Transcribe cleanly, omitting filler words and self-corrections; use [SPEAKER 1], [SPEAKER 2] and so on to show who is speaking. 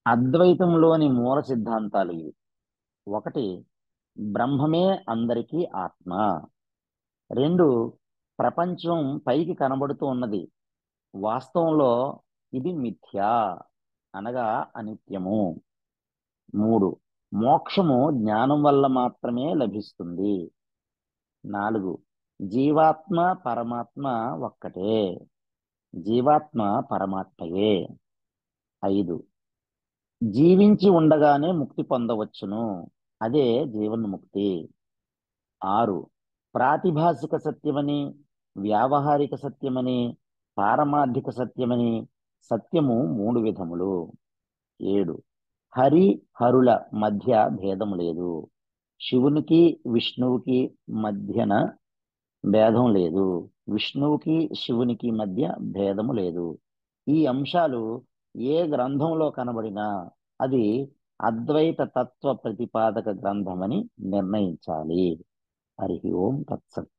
[SPEAKER 1] అద్వైతంలోని మూల సిద్ధాంతాలు ఇవి. ఒకటి, బ్రహ్మమే అందరికీ ఆత్మ. రెండు, ప్రపంచం పైకి కనబడుతూ ఉన్నది, వాస్తవంలో ఇది మిథ్యా, అనగా అనిత్యము. మూడు, మోక్షము జ్ఞానం వల్ల మాత్రమే లభిస్తుంది. నాలుగు, జీవాత్మ పరమాత్మ ఒక్కటే, జీవాత్మ పరమాత్మయే. ఐదు, జీవించి ఉండగానే ముక్తి పొందవచ్చును, అదే జీవన్ముక్తి. ఆరు, ప్రాతిభాసిక సత్యమని, వ్యావహారిక సత్యమని, పారమార్థిక సత్యమని, సత్యము మూడు విధములు. ఏడు, హరి హరుల మధ్య భేదం లేదు, శివునికి విష్ణువుకి మధ్యన భేదం లేదు, విష్ణువుకి శివునికి మధ్య భేదము లేదు. ఈ అంశాలు ఏ గ్రంథంలో కనబడినా అది అద్వైత తత్వ ప్రతిపాదక గ్రంథమని నిర్ణయించాలి. హరి ఓం తత్సత్.